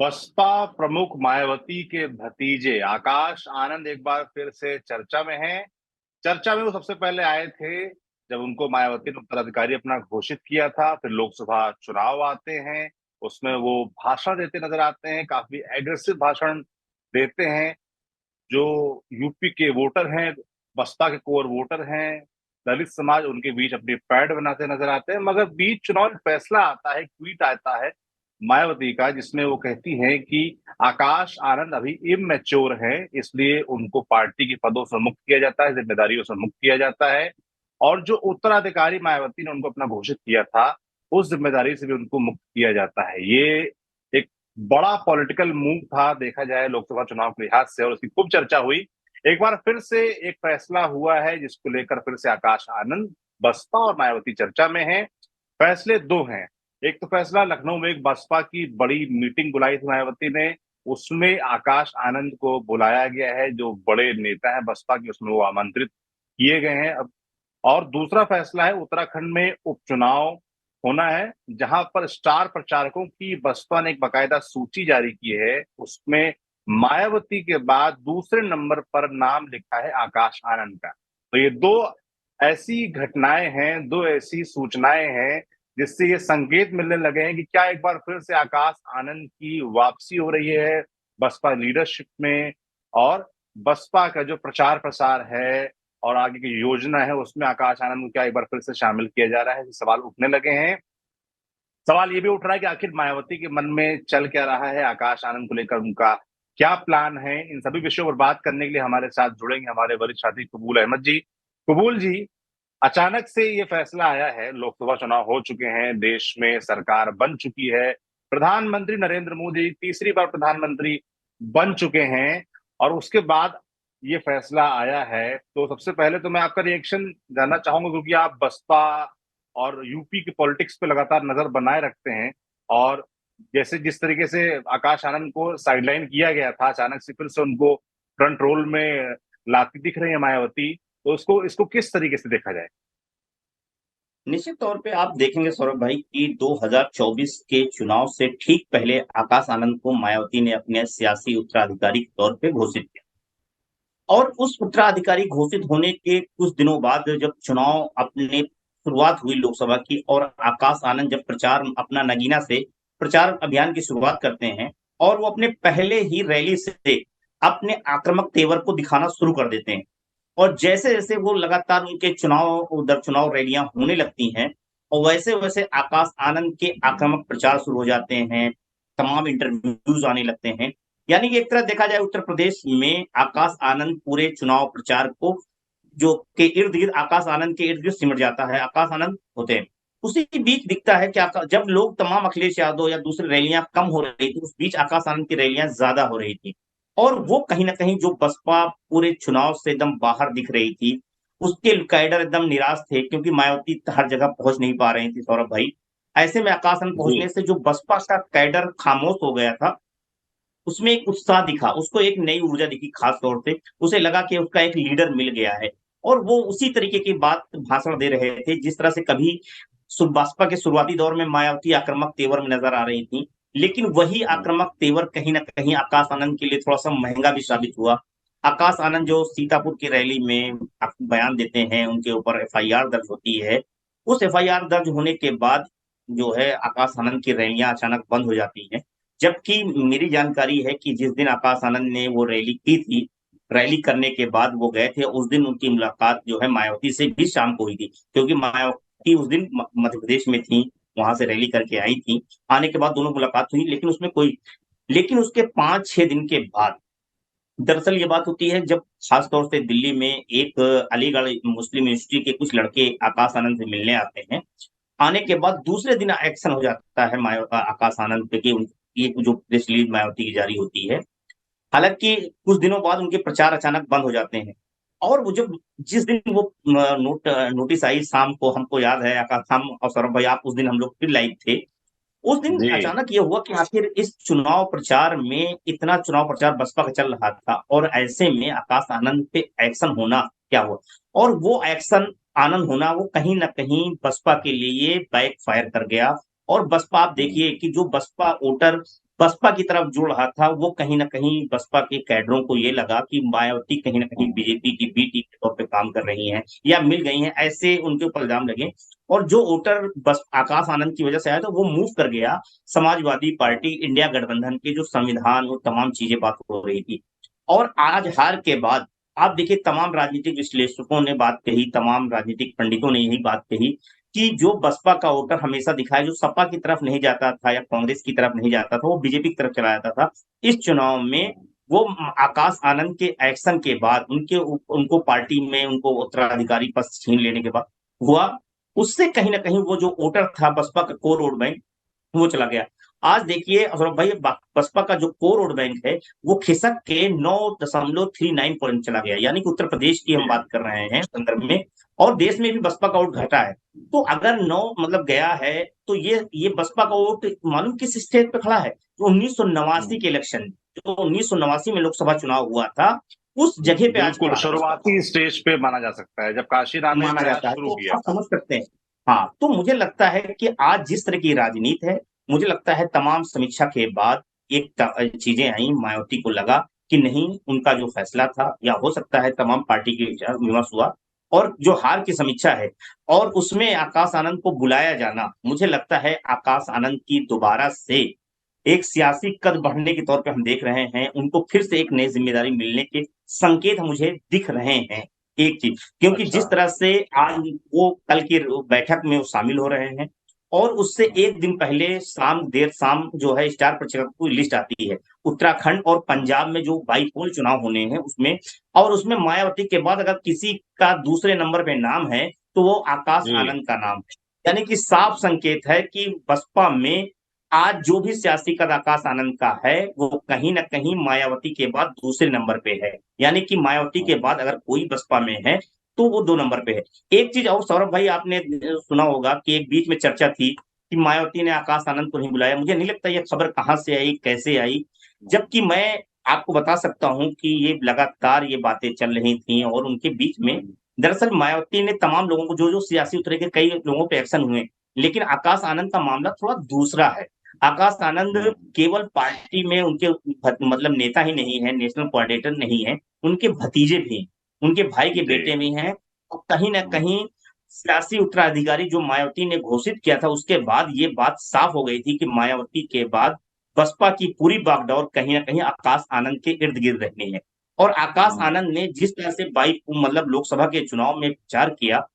बसपा प्रमुख मायावती के भतीजे आकाश आनंद एक बार फिर से चर्चा में हैं। चर्चा में वो सबसे पहले आए थे जब उनको मायावती ने उत्तराधिकारी अपना घोषित किया था। फिर लोकसभा चुनाव आते हैं, उसमें वो भाषण देते नजर आते हैं, काफी एग्रेसिव भाषण देते हैं। जो यूपी के वोटर हैं, बसपा के कोर वोटर हैं, दलित समाज उनके बीच अपनी पैड बनाते नजर आते हैं। मगर बीच चुनाव में फैसला आता है, ट्वीट आता है मायावती का, जिसमें वो कहती हैं कि आकाश आनंद अभी इमेच्योर है, इसलिए उनको पार्टी के पदों से मुक्त किया जाता है, जिम्मेदारियों से मुक्त किया जाता है। और जो उत्तराधिकारी मायावती ने उनको अपना घोषित किया था, उस जिम्मेदारी से भी उनको मुक्त किया जाता है। ये एक बड़ा पॉलिटिकल मूव था देखा जाए लोकसभा चुनाव के लिहाज से, और उसकी खूब चर्चा हुई। एक बार फिर से एक फैसला हुआ है जिसको लेकर फिर से आकाश आनंद, बसपा और मायावती चर्चा में है। फैसले दो हैं। एक तो फैसला, लखनऊ में एक बसपा की बड़ी मीटिंग बुलाई थी मायावती ने, उसमें आकाश आनंद को बुलाया गया है। जो बड़े नेता हैं बसपा के, उसमें वो आमंत्रित किए गए हैं। अब और दूसरा फैसला है, उत्तराखंड में उपचुनाव होना है, जहां पर स्टार प्रचारकों की बसपा ने एक बकायदा सूची जारी की है। उसमें मायावती के बाद दूसरे नंबर पर नाम लिखा है आकाश आनंद का। तो ये दो ऐसी घटनाएं हैं, दो ऐसी सूचनाएं हैं, जिससे ये संकेत मिलने लगे हैं कि क्या एक बार फिर से आकाश आनंद की वापसी हो रही है बसपा लीडरशिप में। और बसपा का जो प्रचार प्रसार है और आगे की योजना है, उसमें आकाश आनंद को क्या एक बार फिर से शामिल किया जा रहा है, सवाल उठने लगे हैं। सवाल ये भी उठ रहा है कि आखिर मायावती के मन में चल क्या रहा है, आकाश आनंद को लेकर उनका क्या प्लान है। इन सभी विषयों पर बात करने के लिए हमारे साथ जुड़ेंगे हमारे वरिष्ठ साथी कबूल अहमद जी। कबूल जी, अचानक से ये फैसला आया है, लोकसभा चुनाव हो चुके हैं, देश में सरकार बन चुकी है, प्रधानमंत्री नरेंद्र मोदी तीसरी बार प्रधानमंत्री बन चुके हैं, और उसके बाद ये फैसला आया है। तो सबसे पहले तो मैं आपका रिएक्शन जानना चाहूंगा, क्योंकि आप बसपा और यूपी की पॉलिटिक्स पे लगातार नजर बनाए रखते हैं। और जैसे जिस तरीके से आकाश आनंद को साइडलाइन किया गया था, अचानक से फिर से उनको फ्रंट रोल में लाती दिख रही है मायावती, तो उसको इसको किस तरीके से देखा जाए? निश्चित तौर पे आप देखेंगे सौरभ भाई कि 2024 के चुनाव से ठीक पहले आकाश आनंद को मायावती ने अपने सियासी उत्तराधिकारी के तौर पे घोषित किया। और उस उत्तराधिकारी घोषित होने के कुछ दिनों बाद जब चुनाव अपने शुरुआत हुई लोकसभा की, और आकाश आनंद जब प्रचार अपना नगीना से प्रचार अभियान की शुरुआत करते हैं, और वो अपने पहले ही रैली से अपने आक्रामक तेवर को दिखाना शुरू कर देते हैं। और जैसे जैसे वो लगातार उनके चुनाव दर चुनाव रैलियां होने लगती हैं, और वैसे वैसे आकाश आनंद के आक्रामक प्रचार शुरू हो जाते हैं, तमाम इंटरव्यूज आने लगते हैं। यानी कि एक तरह देखा जाए उत्तर प्रदेश में आकाश आनंद पूरे चुनाव प्रचार को जो के इर्द गिर्द आकाश आनंद के इर्द गिर्द सिमट जाता है, आकाश आनंद होते हैं। उसी बीच दिखता है कि जब लोग तमाम अखिलेश यादव या दूसरी रैलियां कम हो रही थी, उस बीच आकाश आनंद की रैलियां ज्यादा हो रही थी। और वो कहीं ना कहीं जो बसपा पूरे चुनाव से एकदम बाहर दिख रही थी, उसके कैडर एकदम निराश थे, क्योंकि मायावती हर जगह पहुंच नहीं पा रही थी सौरभ भाई। ऐसे में आकाश आनंद जी। पहुंचने से जो बसपा का कैडर खामोश हो गया था, उसमें एक उत्साह दिखा, उसको एक नई ऊर्जा दिखी। खास तौर से उसे लगा कि उसका एक लीडर मिल गया है। और वो उसी तरीके की बात भाषण दे रहे थे जिस तरह से कभी बसपा के शुरुआती दौर में मायावती आक्रामक तेवर में नजर आ रही थी। लेकिन वही आक्रामक तेवर कहीं ना कहीं आकाश आनंद के लिए थोड़ा सा महंगा भी साबित हुआ। आकाश आनंद जो सीतापुर की रैली में बयान देते हैं, उनके ऊपर एफआईआर दर्ज होती है। उस एफआईआर दर्ज होने के बाद जो है आकाश आनंद की रैलियां अचानक बंद हो जाती हैं। जबकि मेरी जानकारी है कि जिस दिन आकाश आनंद ने वो रैली की थी, रैली करने के बाद वो गए थे, उस दिन उनकी मुलाकात जो है मायावती से भी शाम को हुई थी, क्योंकि मायावती उस दिन मध्य प्रदेश में थी, वहां से रैली करके आई थी। आने के बाद दोनों मुलाकात हुई, लेकिन उसमें कोई लेकिन उसके 5-6 दिन के बाद दरअसल ये बात होती है, जब खास तौर से दिल्ली में एक अलीगढ़ मुस्लिम यूनिवर्सिटी के कुछ लड़के आकाश आनंद से मिलने आते हैं। आने के बाद दूसरे दिन एक्शन हो जाता है आकाश आनंद पे कि ये जो प्रेस रिलीज मायावती की जारी होती है। हालांकि कुछ दिनों बाद उनके प्रचार अचानक बंद हो जाते हैं। और वो जब जिस दिन वो नोटिस आई शाम को, हमको याद है आकाश, हम और सौरभ भाई, आप उस दिन हम लोग फिर लाइव थे। उस दिन जी। अचानक ये हुआ कि आखिर इस चुनाव प्रचार में इतना चुनाव प्रचार बसपा का चल रहा था, और ऐसे में आकाश आनंद पे एक्शन होना क्या हुआ। और वो एक्शन आनंद होना वो कहीं ना कहीं बसपा के लिए बैक फायर कर गया। और बसपा, आप देखिए कि जो बसपा वोटर बसपा की तरफ जुड़ रहा था, वो कहीं न कहीं बसपा के कैडरों को ये लगा कि मायावती कहीं न कहीं बीजेपी की बी टीम के तौर पे काम कर रही हैं या मिल गई हैं, ऐसे उनके ऊपर इल्ज़ाम लगे। और जो वोटर बस आकाश आनंद की वजह से आया, तो वो मूव कर गया समाजवादी पार्टी, इंडिया गठबंधन के जो संविधान, वो तमाम चीज़ें बात हो रही थी। और आज हार के बाद आप देखिए, तमाम राजनीतिक विश्लेषकों ने बात कही, तमाम राजनीतिक पंडितों ने यही बात कही कि जो बसपा का वोटर हमेशा दिखा है, जो सपा की तरफ नहीं जाता था या कांग्रेस की तरफ नहीं जाता था, वो बीजेपी की तरफ चला जाता था। इस चुनाव में वो आकाश आनंद के एक्शन के बाद, उनको पार्टी में उनको उत्तराधिकारी पद छीन लेने के बाद हुआ, उससे कहीं न कहीं वो जो वोटर था बसपा का कोर वोट बैंक, वो चला गया। आज देखिए सौरभ भाई, बसपा का जो कोर वोट बैंक है, वो खिसक के 9.39 पॉइंट चला गया, यानी कि उत्तर प्रदेश की हम बात कर रहे हैं संदर्भ में, और देश में भी बसपा का वोट घटा है। तो अगर 9 मतलब गया है, तो ये बसपा का वोट मालूम किस स्टेज पे खड़ा है? तो 1989 के इलेक्शन, जो 1989 में लोकसभा चुनाव हुआ था, उस जगह पे आज बिल्कुल खड़ा है बसपा का। शुरुआती स्टेज पे माना जा सकता है, जब काशीनाथ ने माना प्रयास जाता है, शुरू तो किया आप था। समझ सकते हैं। हाँ, तो मुझे लगता है कि आज जिस तरह की राजनीति है, मुझे लगता है तमाम समीक्षा के बाद एक चीजें आई, मायावती को लगा कि नहीं, उनका जो फैसला था, या हो सकता है तमाम पार्टी के विचार विमर्श हुआ, और जो हार की समीक्षा है और उसमें आकाश आनंद को बुलाया जाना, मुझे लगता है आकाश आनंद की दोबारा से एक सियासी कद बढ़ने के तौर पे हम देख रहे हैं, उनको फिर से एक नई जिम्मेदारी मिलने के संकेत मुझे दिख रहे हैं। एक चीज, क्योंकि अच्छा। जिस तरह से आज वो कल की बैठक में वो शामिल हो रहे हैं, और उससे एक दिन पहले देर शाम जो है स्टार प्रचारक की लिस्ट आती है, उत्तराखंड और पंजाब में जो बाईपोल चुनाव होने हैं उसमें, और उसमें मायावती के बाद अगर किसी का दूसरे नंबर पे नाम है, तो वो आकाश जी। आनंद का नाम है। यानी कि साफ संकेत है कि बसपा में आज जो भी सियासी कद आकाश आनंद का है, वो कहीं न कहीं मायावती के बाद दूसरे नंबर पे है। यानी कि मायावती के बाद अगर कोई बसपा में है, तो वो 2 नंबर पे है। एक चीज़ और सौरभ भाई, आपने सुना होगा कि एक बीच में चर्चा थी कि मायावती ने आकाश आनंद को नहीं बुलाया। मुझे नहीं लगता ये खबर कहाँ से आई, कैसे आई? जबकि मैं आपको बता सकता हूँ कि ये लगातार ये बातें चल रही थी, और उनके बीच में दरअसल मायावती ने तमाम लोगों को, जो सियासी उतरे के कई लोगों पे एक्शन हुए, लेकिन आकाश आनंद का मामला थोड़ा दूसरा है। आकाश आनंद केवल पार्टी में उनके मतलब नेता ही नहीं है, नेशनल कोऑर्डिनेटर नहीं है, उनके भतीजे भी हैं, उनके भाई के जी। बेटे भी हैं, और कहीं न कहीं सियासी उत्तराधिकारी जो मायावती ने घोषित किया था, उसके बाद ये बात साफ हो गई थी कि मायावती के बाद बसपा की पूरी बागडोर कहीं न कहीं आकाश आनंद के इर्द-गिर्द रहनी है। और आकाश आनंद ने जिस तरह से मतलब लोकसभा के चुनाव में प्रचार किया,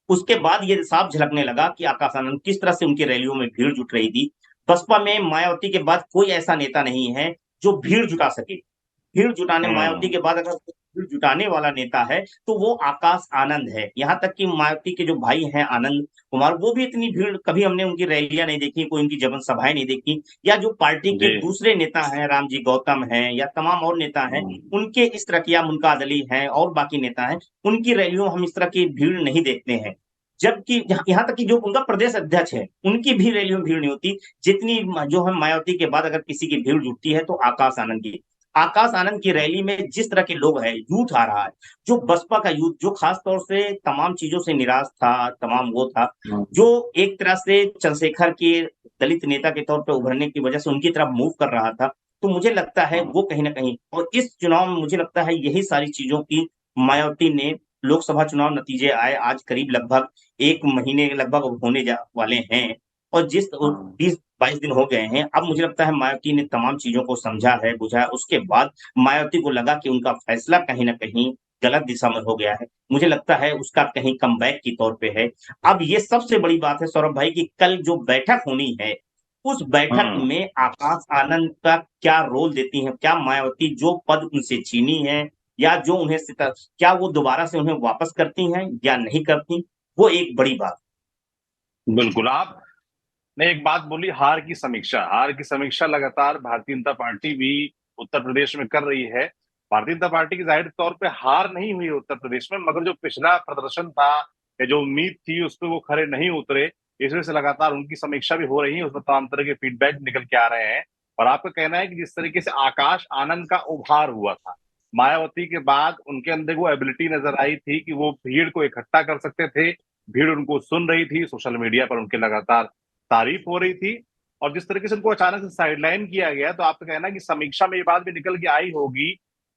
उसके बाद ये साफ झलकने लगा कि आकाश आनंद किस तरह से उनकी रैलियों में भीड़ जुट रही थी। बसपा में मायावती के बाद कोई ऐसा नेता नहीं है जो भीड़ जुटा सके। भीड़ जुटाने मायावती के बाद अगर कोई भीड़ जुटाने वाला नेता है, तो वो आकाश आनंद है। यहाँ तक कि मायावती के जो भाई हैं आनंद कुमार, वो भी इतनी भीड़ कभी हमने उनकी रैलियाँ नहीं देखी, कोई उनकी जन सभाएँ नहीं देखी, या जो पार्टी के जी। दूसरे नेता हैं, रामजी गौतम हैं या तमाम और नेता हैं, उनके इस तरह की, या मुमताज़ अली हैं और बाकी नेता हैं, उनकी रैलियों में हम इस तरह की भीड़ नहीं देखते हैं। जबकि यहाँ तक कि जो उनका प्रदेश अध्यक्ष है, उनकी भी रैलियों में भीड़ नहीं होती, जितनी जो है मायावती के बाद अगर किसी की भीड़ जुटती है, तो आकाश आनंद की। आकाश आनंद की रैली में जिस तरह के लोग हैं, यूथ आ रहा है, जो बसपा का यूथ, जो खास तौर से तमाम चीज़ों से निराश था, तमाम वो था, जो एक तरह से चंद्रशेखर के दलित नेता के तौर पे उभरने की वजह से उनकी तरफ मूव कर रहा था। तो मुझे लगता है वो कहीं न कहीं, और इस चुनाव में मुझे लगता है यही सारी चीज़ों की मायावती ने, लोकसभा चुनाव नतीजे आए आज करीब लगभग 1 महीने लगभग होने जा वाले हैं, और 20-22 दिन हो गए हैं। अब मुझे लगता है मायावती ने तमाम चीज़ों को समझा है, बुझा है, उसके बाद मायावती को लगा कि उनका फैसला कहीं न कहीं गलत दिशा में हो गया है। मुझे लगता है उसका कहीं कमबैक की तौर पे है। अब ये सबसे बड़ी बात है सौरभ भाई, कि कल जो बैठक होनी है, उस बैठक में आकाश आनंद का क्या रोल देती हैं? क्या मायावती जो पद उनसे छीनी है, या जो उन्हें क्या वो दोबारा से उन्हें वापस करती हैं या नहीं करती? वो एक बड़ी बात। बिल्कुल, आपने एक बात बोली, हार की समीक्षा लगातार भारतीय जनता पार्टी भी उत्तर प्रदेश में कर रही है। भारतीय जनता पार्टी की जाहिर तौर पे हार नहीं हुई उत्तर प्रदेश में, मगर जो पिछला प्रदर्शन था या जो उम्मीद थी उस पे वो खरे नहीं उतरे। इस वजह से लगातार उनकी समीक्षा भी हो रही है, उसमें तमाम तरह के फीडबैक निकल के आ रहे हैं। और आपका कहना है कि जिस तरीके से आकाश आनंद का उभार हुआ था मायावती के बाद, उनके अंदर वो एबिलिटी नजर आई थी कि वो भीड़ को इकट्ठा कर सकते थे, भीड़ उनको सुन रही थी, सोशल मीडिया पर उनके लगातार तारीफ हो रही थी। और जिस तरीके से उनको अचानक से साइडलाइन किया गया, तो आपका कहना है कि समीक्षा में ये बात भी निकल के आई होगी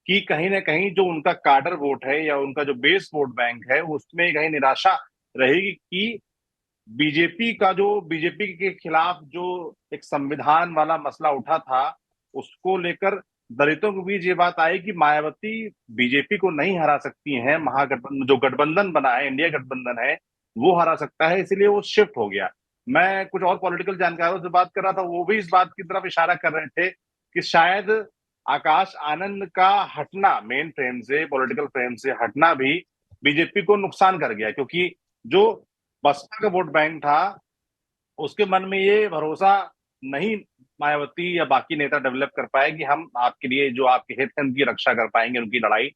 कि कहीं ना कहीं जो उनका काडर वोट है या उनका जो बेस वोट बैंक है, उसमें कहीं निराशा रहेगी कि बीजेपी के खिलाफ जो एक संविधान वाला मसला उठा था, उसको लेकर दलितों के बीच ये बात आई कि मायावती बीजेपी को नहीं हरा सकती हैं, महागठबंधन जो गठबंधन बना है, इंडिया गठबंधन है, वो हरा सकता है, इसीलिए वो शिफ्ट हो गया। मैं कुछ और पॉलिटिकल जानकारों से बात कर रहा था, वो भी इस बात की तरफ इशारा कर रहे थे कि शायद आकाश आनंद का हटना, मेन फ्रेम से, पॉलिटिकल फ्रेम से हटना भी बीजेपी को नुकसान कर गया, क्योंकि जो बसपा का वोट बैंक था, उसके मन में ये भरोसा नहीं मायावती या बाकी नेता डेवलप कर पाए कि हम आपके लिए जो आपके हित है उनकी रक्षा कर पाएंगे, उनकी लड़ाई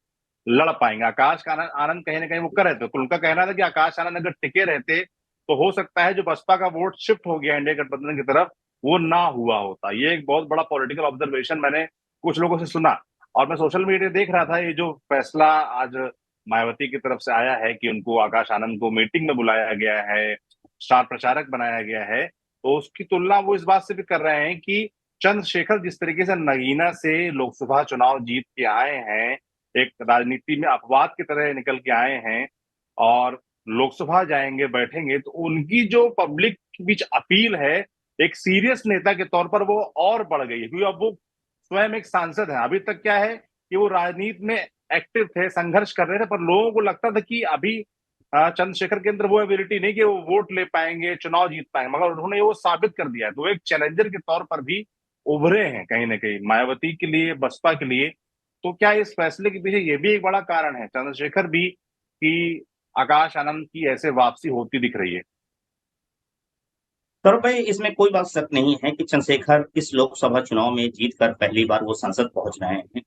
लड़ पाएंगे। आनंद कहीं ना कहीं वो कर रहे थे, तो उनका कहना था कि आकाश आनंद अगर टिके रहते तो हो सकता है जो बसपा का वोट शिफ्ट हो गया इंडिया गठबंधन की तरफ, वो ना हुआ होता। ये एक बहुत बड़ा पॉलिटिकल ऑब्जर्वेशन मैंने कुछ लोगों से सुना, और मैं सोशल मीडिया देख रहा था, ये जो फैसला आज मायावती की तरफ से आया है कि उनको आकाश आनंद को मीटिंग में बुलाया गया है, स्टार प्रचारक बनाया गया है, तो उसकी तुलना वो इस बात से भी कर रहे हैं कि चंद्रशेखर जिस तरीके से नगीना से लोकसभा चुनाव जीत के आए हैं, एक राजनीति में अपवाद की तरह निकल के आए हैं, और लोकसभा जाएंगे, बैठेंगे, तो उनकी जो पब्लिक के बीच अपील है, एक सीरियस नेता के तौर पर वो और बढ़ गई है, क्योंकि अब वो स्वयं एक सांसद है। अभी तक क्या है कि वो राजनीति में एक्टिव थे, संघर्ष कर रहे थे, पर लोगों को लगता था कि अभी चंद्रशेखर के अंदर वो एबिलिटी नहीं कि वो वोट ले पाएंगे, चुनाव जीत पाएंगे, मगर उन्होंने वो साबित कर दिया है। तो एक चैलेंजर के तौर पर भी उभरे हैं कहीं ना कहीं मायावती के लिए, बसपा के लिए। तो क्या इस फैसले के पीछे ये भी एक बड़ा कारण है चंद्रशेखर भी, कि आकाश आनंद की ऐसे वापसी होती दिख रही है? सौरभ भाई, इसमें कोई बात शक नहीं है कि चंद्रशेखर इस लोकसभा चुनाव में जीतकर पहली बार वो संसद पहुंच रहे हैं।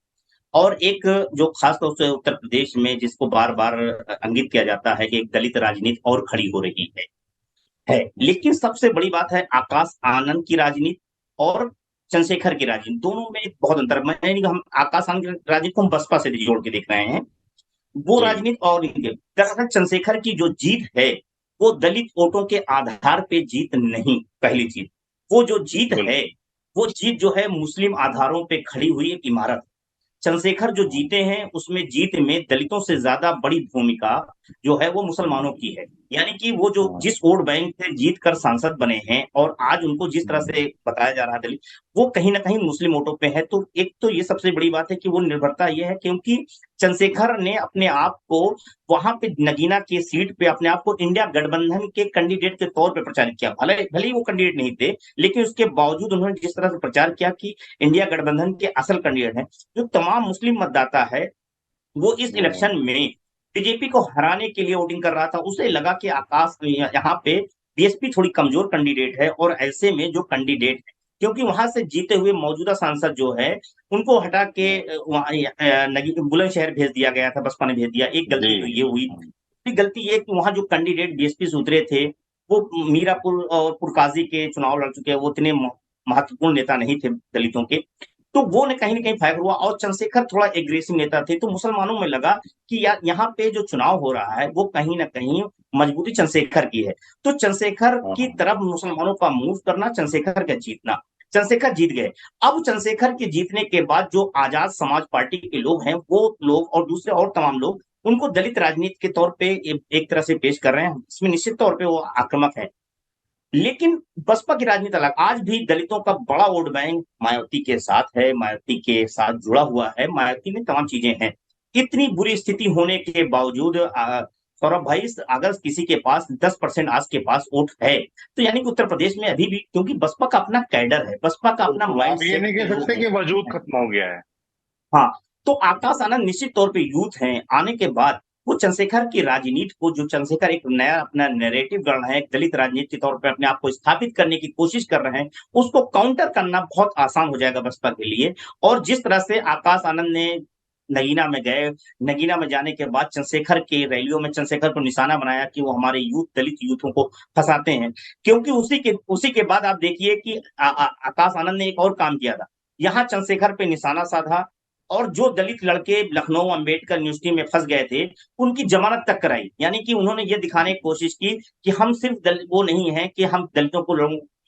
और एक जो खास तौर से उत्तर प्रदेश में जिसको बार बार अंकित किया जाता है कि एक दलित राजनीति और खड़ी हो रही है। लेकिन सबसे बड़ी बात है आकाश आनंद की राजनीति और चंद्रशेखर की राजनीति, दोनों में बहुत अंतर। मैं नहीं, हम आकाश आनंद की राजनीति को हम बसपा से जोड़ के देख रहे हैं, वो जी। राजनीति और दरअसल चंद्रशेखर की जो जीत है वो दलित वोटों के आधार पे जीत नहीं। पहली चीज, वो जो जीत बिल्कुल। है वो जीत जो है मुस्लिम आधारों पे खड़ी हुई एक इमारत। चंद्रशेखर जो जीते हैं उसमें जीत में दलितों से ज्यादा बड़ी भूमिका जो है वो मुसलमानों की है। यानी कि वो जो हाँ। जिस वोट बैंक से जीत कर सांसद बने हैं और आज उनको जिस तरह से बताया जा रहा है दलित, वो कहीं ना कहीं मुस्लिम वोटों पे है। तो एक तो ये सबसे बड़ी बात है कि वो निर्भरता ये है क्योंकि चंद्रशेखर ने अपने आप को वहां पे नगीना की सीट पे अपने आप को इंडिया गठबंधन के कैंडिडेट के तौर पे प्रचारित किया। भले भले ही वो कैंडिडेट नहीं थे, लेकिन उसके बावजूद उन्होंने जिस तरह से प्रचार किया कि इंडिया गठबंधन के असल कैंडिडेट हैं। जो तमाम मुस्लिम मतदाता है वो इस हम्म। इलेक्शन में बीजेपी को हराने के लिए वोटिंग कर रहा था। उसे लगा कि आकाश यहाँ पे बीएसपी थोड़ी कमजोर कैंडिडेट है, और ऐसे में जो कैंडिडेट है, क्योंकि वहां से जीते हुए मौजूदा सांसद जो है उनको हटा के बुलंदशहर भेज दिया गया था, बसपा ने भेज दिया। एक जी। गलती तो ये हुई। दूसरी गलती ये कि वहां जो कैंडिडेट बीएसपी से उतरे थे वो मीरापुर और पुरकाजी के चुनाव लड़ चुके हैं, वो इतने महत्वपूर्ण नेता नहीं थे दलितों के। तो वो ने कहीं ना कहीं फायर हुआ, और चंद्रशेखर थोड़ा एग्रेसिव नेता थे, तो मुसलमानों में लगा कि यार यहाँ पे जो चुनाव हो रहा है वो कहीं ना कहीं मजबूती चंद्रशेखर की है। तो चंद्रशेखर की हाँ। तरफ मुसलमानों का मूव करना, चंद्रशेखर का जीतना। चंद्रशेखर जीत गए। अब चंद्रशेखर के जीतने के बाद जो आजाद समाज पार्टी के लोग हैं वो लोग और दूसरे और तमाम लोग उनको दलित राजनीति के तौर पे एक तरह से पेश कर रहे हैं। इसमें निश्चित तौर पे वो आक्रामक है। लेकिन बसपा की राजनीति अलग। आज भी दलितों का बड़ा वोट बैंक मायावती के साथ है, मायावती के साथ जुड़ा हुआ है, मायावती में तमाम चीजें हैं। इतनी बुरी स्थिति होने के बावजूद सौरभ भाई, अगर किसी के पास 10% आज के पास वोट है, तो यानी कि उत्तर प्रदेश में अभी भी, क्योंकि बसपा का अपना कैडर है, बसपा का अपना बिल्कुल, माइंड आप ये सेट नहीं के कह लोग सकते कि वजूद हैं। खत्म हो गया है। हाँ, तो आकाश आनंद निश्चित तौर पे यूथ हैं। आने के बाद वो चंद्रशेखर की राजनीति को, जो चंद्रशेखर एक नया अपना नैरेटिव गढ़ रहे हैं, एक दलित राजनीति के तौर पे अपने आप को स्थापित करने की कोशिश कर रहे हैं, उसको काउंटर करना बहुत आसान हो जाएगा बसपा के लिए। और जिस तरह से आकाश आनंद ने नगीना में गए, नगीना में जाने के बाद चंद्रशेखर के रैलियों में चंद्रशेखर को निशाना बनाया कि वो हमारे यूथ, दलित यूथों को फंसाते हैं। क्योंकि उसी के बाद आप देखिए कि आकाश आनंद ने एक और काम किया था। यहाँ चंद्रशेखर पे निशाना साधा, और जो दलित लड़के लखनऊ अंबेडकर यूनिवर्सिटी में फंस गए थे उनकी जमानत तक कराई। यानी कि उन्होंने ये दिखाने की कोशिश की कि हम सिर्फ वो नहीं है कि हम दलितों को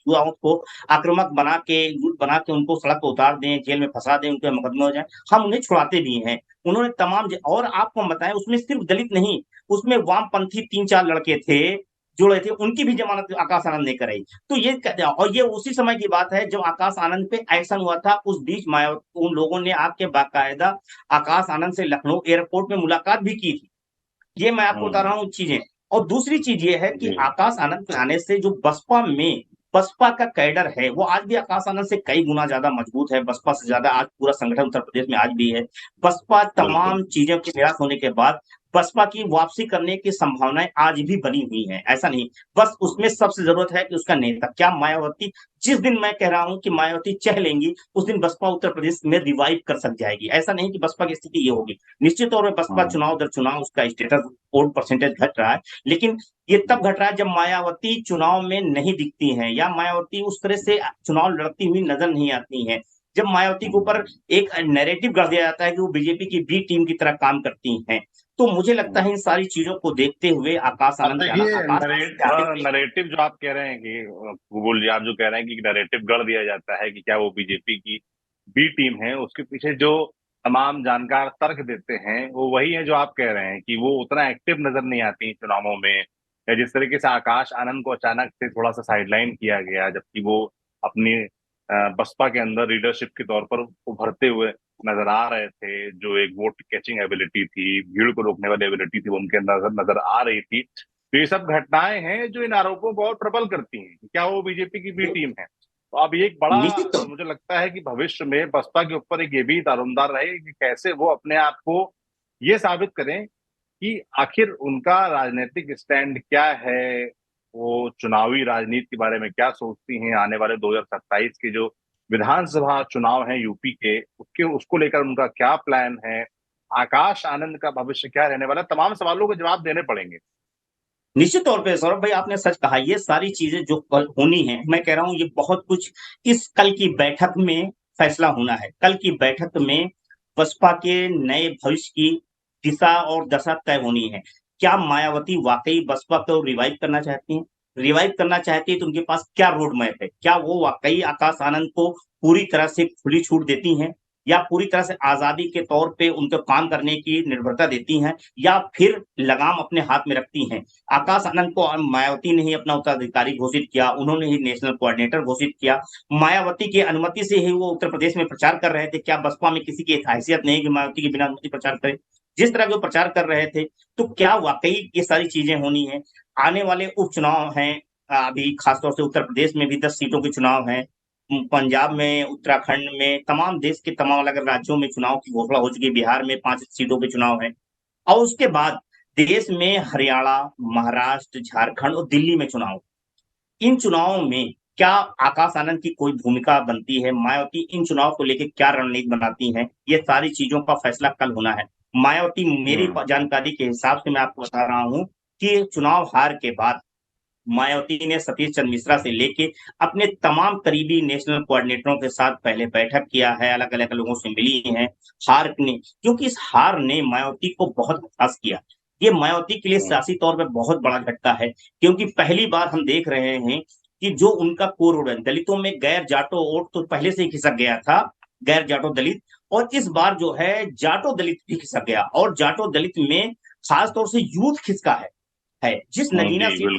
युवाओं को आक्रामक बना के, यूथ बना के उनको सड़क पे उतार दें, जेल में फँसा दें, उनके मुकदमे हो जाएँ, हम उन्हें छुड़ाते भी हैं। उन्होंने तमाम ज और आपको हम बताएँ उसमें सिर्फ दलित नहीं, उसमें वामपंथी 3-4 लड़के थे, जुड़े थे, उनकी भी ज़मानत आकाश आनंद ने कराई। तो ये क और ये उसी समय की बात है जब आकाश आनंद पे एक्शन हुआ था, उस बीच उन लोगों ने आके बाकायदा आकाश आनंद से लखनऊ एयरपोर्ट में मुलाकात भी की थी। ये मैं आपको बता हम्म। रहा हूँ चीज़ें। और दूसरी चीज़ ये है कि जी। आकाश आनंद के आने से जो बसपा का कैडर है, वो आज भी आकाश आनंद से कई गुना ज़्यादा मजबूत है, बसपा से ज़्यादा आज पूरा संगठन उत्तर प्रदेश में आज भी है। बसपा बिल्कुल। तमाम चीज़ों के निराश होने के बाद बसपा की वापसी करने की संभावनाएँ आज भी बनी हुई हैं, ऐसा नहीं। बस उसमें सबसे ज़रूरत है कि उसका नेता क्या मायावती जिस दिन मैं कह रहा हूँ कि मायावती चाह लेंगी, उस दिन बसपा उत्तर प्रदेश में रिवाइव कर सक जाएगी। ऐसा नहीं कि बसपा की स्थिति ये होगी। निश्चित तौर पे बसपा हम्म। चुनाव दर चुनाव उसका स्टेटस वोट परसेंटेज घट रहा है, लेकिन ये तब घट रहा है जब मायावती चुनाव में नहीं दिखती हैं या मायावती उस तरह से चुनाव लड़ती हुई नज़र नहीं आती हैं। जब मायावती के ऊपर हम्म। एक नैरेटिव गढ़ दिया जाता है कि वो बीजेपी की बी टीम की तरह काम करती हैं। तो मुझे लगता है इन सारी चीज़ों को देखते हुए आकाश अब आनंद के आना देखिए, आकाश आनंद के आने से नरेटिव जो आप कह रहे हैं कि गूगल जी, आप जो कह रहे हैं कि नरेटिव गढ़ दिया जाता है कि क्या वो बीजेपी की बी टीम है, उसके पीछे जो तमाम जानकार तर्क देते हैं वो वही है जो आप कह रहे हैं कि वो उतना एक्टिव नजर नहीं आती चुनावों में, या जिस तरीके से आकाश आनंद को अचानक से थोड़ा सा साइडलाइन किया गया जबकि वो अपनी बसपा के अंदर लीडरशिप के तौर पर उभरते हुए नजर आ रहे थे। जो एक वोट कैचिंग एबिलिटी थी, भीड़ को रोकने वाली एबिलिटी थी, वो उनके अंदर नजर आ रही थी। तो ये सब घटनाएं हैं जो इन आरोपों को और प्रबल करती हैं कि क्या वो बीजेपी की बी टीम है। तो अब ये एक बड़ा, निश्चित तौर मुझे लगता है कि भविष्य में बसपा के ऊपर एक ये भी दारोमदार रहे कि कैसे वो अपने आप को ये साबित करें कि आखिर उनका राजनीतिक स्टैंड क्या है, वो चुनावी राजनीति के बारे में क्या सोचती हैं, आने वाले 2027 के जो विधानसभा चुनाव हैं यूपी के, उसके उसको लेकर उनका क्या प्लान है, आकाश आनंद का भविष्य क्या रहने वाला है, तमाम सवालों के जवाब देने पड़ेंगे। निश्चित तौर पे सौरभ भाई आपने सच कहा, ये सारी चीज़ें जो कल होनी है, मैं कह रहा हूँ ये बहुत कुछ इस कल की बैठक में फैसला होना है। कल की बैठक में बसपा के नए भविष्य की दिशा और दशा तय होनी है। क्या मायावती वाक़ई बसपा को रिवाइव करना चाहती हैं? रिवाइव करना चाहती है तो उनके पास क्या रोड मैप है? क्या वो वाक़ई आकाश आनंद को पूरी तरह से खुली छूट देती हैं? या पूरी तरह से आज़ादी के तौर पे उनको काम करने की निर्भरता देती हैं? या फिर लगाम अपने हाथ में रखती हैं? आकाश आनंद को मायावती ने ही अपना उत्तराधिकारी घोषित किया, उन्होंने ही नेशनल कोऑर्डिनेटर घोषित किया। मायावती की अनुमति से ही वो उत्तर प्रदेश में प्रचार कर रहे थे। क्या बसपा में किसी की हैसियत नहीं कि मायावती के बिना अनुमति प्रचार करे? जिस तरह के वो प्रचार कर रहे थे, तो क्या वाक़ई ये सारी चीज़ें होनी हैं? आने वाले उपचुनाव हैं, अभी खासतौर से उत्तर प्रदेश में भी 10 सीटों के चुनाव हैं। पंजाब में, उत्तराखंड में, तमाम देश के तमाम अलग-अलग राज्यों में चुनाव की घोषणा हो चुकी है। बिहार में 5 सीटों के चुनाव हैं। और उसके बाद देश में हरियाणा, महाराष्ट्र, झारखंड और दिल्ली में चुनाव। इन चुनावों में क्या आकाश आनंद की कोई भूमिका बनती है? मायावती इन चुनाव को लेके क्या रणनीति बनाती हैं? ये सारी चीज़ों का फैसला कल होना है। मायावती मेरी हम्म। जानकारी के हिसाब से मैं आपको बता रहा हूँ कि चुनाव हार के बाद मायावती ने सतीश चंद्र मिश्रा से लेके अपने तमाम करीबी नेशनल कोऑर्डिनेटरों के साथ पहले बैठक किया है, अलग-अलग लोगों से मिली हैं। हार ने क्योंकि इस हार ने मायावती को बहुत हताश किया। ये मायावती के लिए हम्म। सियासी तौर पे बहुत बड़ा झटका है, क्योंकि पहली बार हम देख रहे हैं कि जो उनका कोर वोट है, दलितों में गैर जाटो वोट तो पहले से ही खिसक गया था, गैर जाटो दलित, और इस बार जो है जाटो दलित भी खिसक गया और जाटो दलित में खास तौर से यूथ खिसका है। जी बिल्कुल।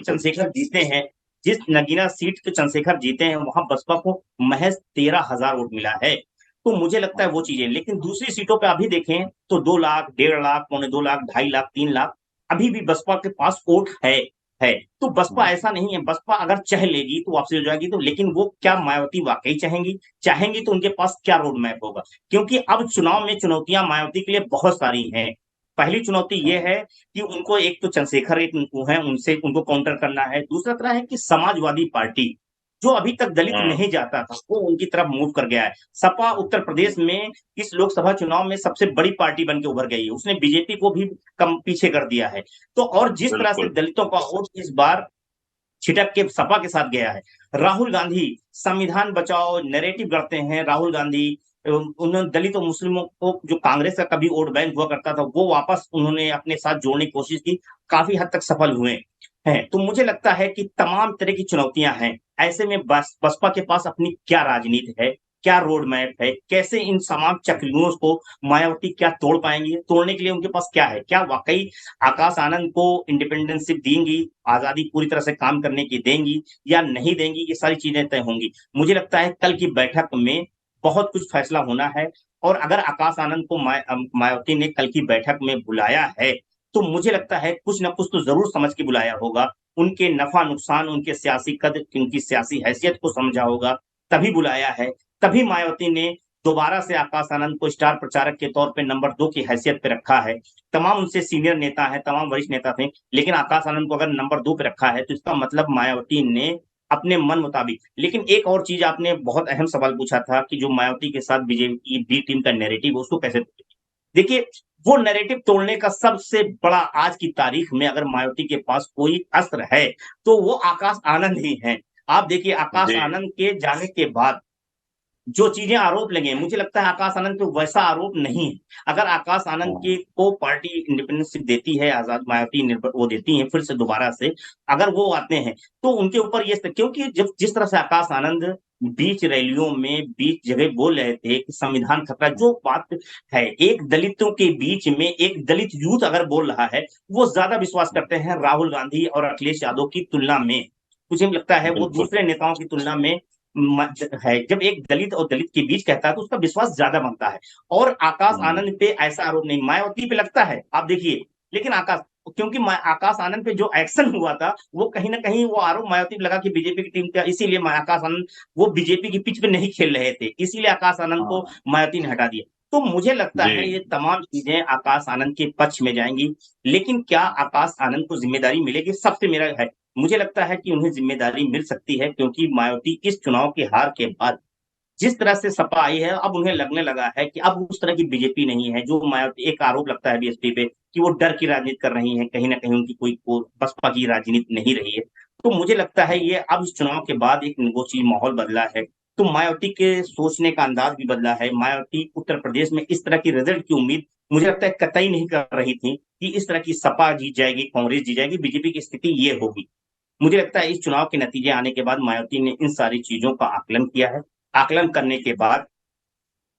जिस नगीना सीट पे चंद्रशेखर जीते हैं, वहाँ बसपा को महज़ 13,000 वोट मिला है। तो मुझे लगता है वो चीज़ें, लेकिन दूसरी सीटों पे अभी देखें तो 2 लाख, 1.5 लाख, पौने 2 लाख, 2.5 लाख, 3 लाख अभी भी बसपा के पास वोट है। तो बसपा हम्म। ऐसा नहीं है, बसपा अगर चाह लेगी तो वापसी हो जाएगी, तो लेकिन वो क्या मायावती वाक़ई चाहेंगी? चाहेंगी तो उनके पास क्या रोड मैप होगा? क्योंकि अब चुनाव में चुनौतियाँ मायावती के लिए बहुत सारी हैं। पहली चुनौती ये हम्म। है कि उनको एक तो चंद्रशेखर एक वो है, उनसे उनको काउंटर करना है। दूसरा तरह है कि समाजवादी पार्टी, जो अभी तक दलित हम्म। नहीं जाता था, वो उनकी तरफ मूव कर गया है। सपा उत्तर प्रदेश में इस लोकसभा चुनाव में सबसे बड़ी पार्टी बन के उभर गई है। उसने बीजेपी को भी कम पीछे कर दिया है। तो और जिस तरह से बिल्कुल। दलितों का वोट इस बार छिटक के सपा के साथ गया है। राहुल गांधी संविधान बचाओ नैरेटिव गढ़ते हैं। राहुल गांधी उन्होंने दलित और मुस्लिमों को, जो कांग्रेस का कभी वोट बैंक हुआ करता था, वो वापस उन्होंने अपने साथ जोड़ने की कोशिश की, काफी हद तक सफल हुए हैं। तो मुझे लगता है कि तमाम तरह की चुनौतियां हैं। ऐसे में बसपा के पास अपनी क्या राजनीति है, क्या रोड मैप है, कैसे इन तमाम चक्रियों को मायावती क्या तोड़ पाएंगी, तोड़ने के लिए उनके पास क्या है, क्या वाकई आकाश आनंद को इंडिपेंडेंस देंगी, आजादी पूरी तरह से काम करने की देंगी या नहीं देंगी, ये सारी चीजें तय होंगी। मुझे लगता है कल की बैठक में बहुत कुछ फैसला होना है। और अगर आकाश आनंद को मायावती ने कल की बैठक में बुलाया है, तो मुझे लगता है कुछ ना कुछ तो जरूर समझ के बुलाया होगा। उनके नफा नुकसान, उनके सियासी कद, उनकी सियासी हैसियत को समझा होगा, तभी बुलाया है। तभी मायावती ने दोबारा से आकाश आनंद को स्टार प्रचारक के तौर पे नंबर 2 की हैसियत पे रखा है। तमाम उनसे सीनियर नेता हैं, तमाम वरिष्ठ नेता थे, लेकिन आकाश आनंद को अगर नंबर 2 पे रखा है तो इसका मतलब मायावती ने अपने मन मुताबिक। लेकिन एक और चीज आपने बहुत अहम सवाल पूछा था कि जो मायावती के साथ बीजेपी की बी टीम का नैरेटिव उसको कैसे तोड़ेगी? देखिए, वो नैरेटिव तोड़ने का सबसे बड़ा आज की तारीख में अगर मायावती के पास कोई अस्त्र है तो वो आकाश आनंद ही है। आप देखिए, आकाश जी आनंद के जाने के बाद जो चीजें आरोप लगे, मुझे लगता है आकाश आनंद पे वैसा आरोप नहीं है। अगर आकाश आनंद की को पार्टी इंडिपेंडेंस देती है, आजाद मायावती वो देती है फिर से दोबारा से, अगर वो आते हैं तो उनके ऊपर ये, क्योंकि जब जिस तरह से आकाश आनंद बीच रैलियों में बीच जगह बोल रहे थे कि संविधान खतरा, जो बात है एक दलितों के बीच में एक दलित यूथ अगर बोल रहा है, वो ज्यादा विश्वास करते हैं राहुल गांधी और अखिलेश यादव की तुलना में। मुझे लगता है वो बिल्कुल। दूसरे नेताओं की तुलना में है। जब एक दलित और दलित के बीच कहता है तो उसका विश्वास ज्यादा बनता है। और आकाश आनंद पे ऐसा आरोप नहीं, मायावती पे लगता है, आप देखिए। लेकिन क्योंकि आकाश आनंद पे जो एक्शन हुआ था वो कहीं ना कहीं वो आरोप मायावती पे लगा कि बीजेपी की टीम का, इसीलिए आकाश आनंद वो बीजेपी की पिच पे नहीं खेल रहे थे, इसीलिए आकाश आनंद को हाँ मायावती ने हटा दिया। तो मुझे लगता जी है ये तमाम चीजें आकाश आनंद के पक्ष में जाएंगी। लेकिन क्या आकाश आनंद को जिम्मेदारी मिलेगी? सबसे मेरा है, मुझे लगता है कि उन्हें जिम्मेदारी मिल सकती है, क्योंकि मायावती इस चुनाव की हार के बाद जिस तरह से सपा आई है, अब उन्हें लगने लगा है कि अब उस तरह की बीजेपी नहीं है। जो मायावती, एक आरोप लगता है बीएसपी पे कि वो डर की राजनीति कर रही है, कहीं ना कहीं उनकी कोई बसपा की राजनीति नहीं रही है। तो मुझे लगता है ये अब इस चुनाव के बाद एक निगोची माहौल बदला है, तो मायावती के सोचने का अंदाज भी बदला है। मायावती उत्तर प्रदेश में इस तरह की रिजल्ट की उम्मीद मुझे लगता है कतई नहीं कर रही थी कि इस तरह की सपा जीत जाएगी, कांग्रेस जीत जाएगी, बीजेपी की स्थिति ये होगी। मुझे लगता है इस चुनाव के नतीजे आने के बाद मायावती ने इन सारी चीजों का आकलन किया है। आकलन करने के बाद,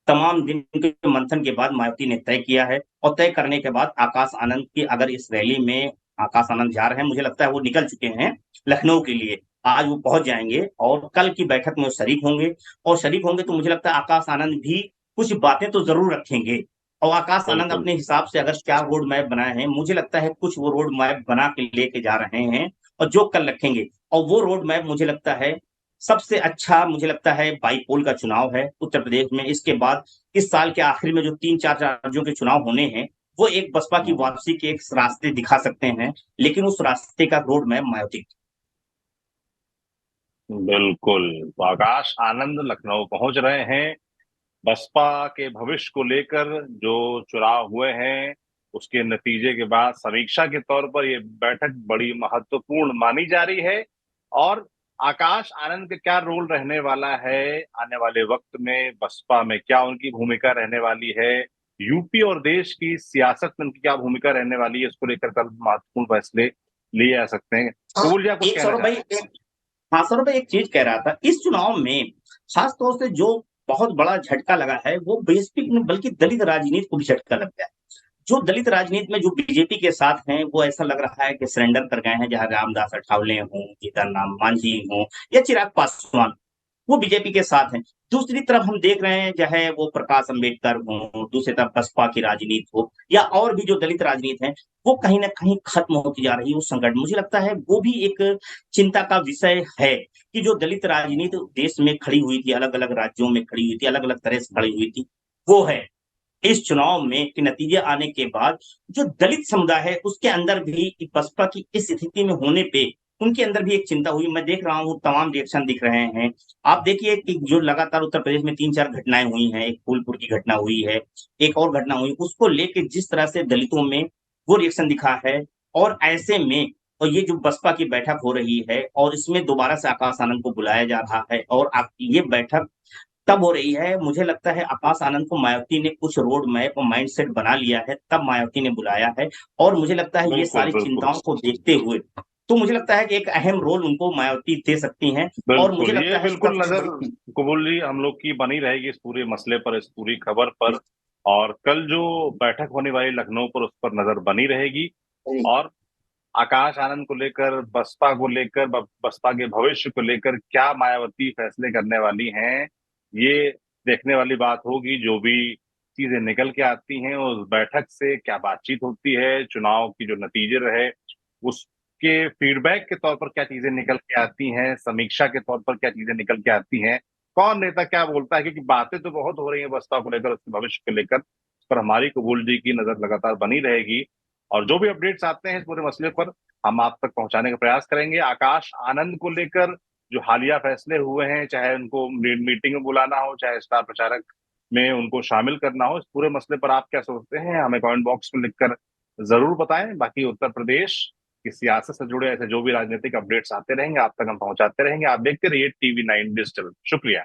तमाम दिन के मंथन के बाद मायावती ने तय किया है, और तय करने के बाद आकाश आनंद की, अगर इस रैली में आकाश आनंद जा रहे हैं, मुझे लगता है वो निकल चुके हैं लखनऊ के लिए, आज वो पहुंच जाएंगे और कल की बैठक में वो शरीक होंगे। और शरीक होंगे तो मुझे लगता है आकाश आनंद भी कुछ बातें तो जरूर रखेंगे। और आकाश आनंद बिल्कुल। अपने हिसाब से अगर क्या रोड मैप बनाए हैं, मुझे लगता है कुछ वो रोड मैप बना के लेके जा रहे हैं और जो कल रखेंगे। और वो रोड मैप मुझे लगता है सबसे अच्छा, मुझे लगता है बाईपोल का चुनाव है उत्तर प्रदेश में। इसके बाद इस साल के आखिर में जो 3-4 राज्यों के चुनाव होने हैं, वो एक बसपा की वापसी के एक रास्ते दिखा सकते हैं, लेकिन उस रास्ते का रोड मैप मायावती। बिल्कुल, तो आकाश आनंद लखनऊ पहुंच रहे हैं। बसपा के भविष्य को लेकर जो चुनाव हुए हैं उसके नतीजे के बाद समीक्षा के तौर पर ये बैठक बड़ी महत्वपूर्ण मानी जा रही है। और आकाश आनंद का क्या रोल रहने वाला है आने वाले वक्त में, बसपा में क्या उनकी भूमिका रहने वाली है, यूपी और देश की सियासत में उनकी क्या भूमिका रहने वाली है, इसको लेकर कल महत्वपूर्ण फैसले लिए जा सकते हैं। कबूल जी, आप कुछ एक कहना सौरभ चाह भाई, रहे हैं? हाँ सौरभ भाई, एक चीज कह रहा था, इस चुनाव में खास तौर से जो बहुत बड़ा झटका लगा है वो बीएसपी में, बल्कि दलित राजनीति को भी झटका लग गया है। जो दलित राजनीति में जो बीजेपी के साथ हैं, वो ऐसा लग रहा है कि सरेंडर कर गए हैं, जहां रामदास अठावले हों, जीतन राम मांझी हों या चिराग पासवान, वो बीजेपी के साथ हैं। दूसरी तरफ हम देख रहे हैं, चाहे वो प्रकाश अंबेडकर हो, दूसरी तरफ बसपा की राजनीति हो, या और भी जो दलित राजनीति है, वो कहीं ना कहीं खत्म होती जा रही है। वो संगठन, मुझे लगता है वो भी एक चिंता का विषय है कि जो दलित राजनीति देश में खड़ी हुई थी, अलग अलग राज्यों में खड़ी हुई थी, अलग अलग तरह से खड़ी हुई थी, वो है इस चुनाव में के नतीजे आने के बाद जो दलित समुदाय है उसके अंदर भी बसपा की इस स्थिति में होने पे उनके अंदर भी एक चिंता हुई। मैं देख रहा हूँ तमाम रिएक्शन दिख रहे हैं। आप देखिए कि जो लगातार उत्तर प्रदेश में 3-4 घटनाएं हुई हैं, एक फूलपुर की घटना हुई है, एक और घटना हुई, उसको लेके जिस तरह से दलितों में वो रिएक्शन दिखा है। और ऐसे में, और ये जो बसपा की बैठक हो रही है और इसमें दोबारा से आकाश आनंद को बुलाया जा रहा है, और ये बैठक तब हो रही है, मुझे लगता है आकाश आनंद को मायावती ने कुछ रोड मैप और माइंडसेट बना लिया है, तब मायावती ने बुलाया है। और मुझे लगता है ये बिल्कुल सारी बिल्कुल। चिंताओं को देखते हुए तो मुझे लगता है कि एक अहम रोल उनको मायावती दे सकती हैं, और मुझे बिल्कुल, ये लगता है बिल्कुल सबसे नज़र बड़ी कबूल जी हम लोग की बनी रहेगी इस पूरे मसले पर, इस पूरी खबर पर। और कल जो बैठक होने वाली लखनऊ पर, उस पर नज़र बनी रहेगी। और आकाश आनंद को लेकर, बसपा को लेकर, बसपा के भविष्य को लेकर क्या मायावती फैसले करने वाली हैं, ये देखने वाली बात होगी। जो भी चीजें निकल के आती हैं उस बैठक से, क्या बातचीत होती है, चुनाव की जो नतीजे रहे उसके फीडबैक के तौर पर क्या चीजें निकल के आती हैं, समीक्षा के तौर पर क्या चीजें निकल के आती हैं, कौन नेता क्या बोलता है, क्योंकि बातें तो बहुत हो रही हैं बसपा को लेकर, उसके भविष्य को लेकर। उस पर हमारी कबूल जी की नजर लगातार बनी रहेगी। और जो भी अपडेट्स आते हैं इस पूरे मसले पर, हम आप तक पहुंचाने का प्रयास करेंगे। आकाश आनंद को लेकर जो हालिया फैसले हुए हैं, चाहे उनको मीटिंग में बुलाना हो, चाहे स्टार प्रचारक में उनको शामिल करना हो, इस पूरे मसले पर आप क्या सोचते हैं, हमें कमेंट बॉक्स में लिखकर जरूर बताएं। बाकी उत्तर प्रदेश की सियासत से जुड़े ऐसे जो भी राजनीतिक अपडेट्स आते रहेंगे आप तक हम पहुंचाते रहेंगे। आप देखते रहिए TV9 डिजिटल। शुक्रिया।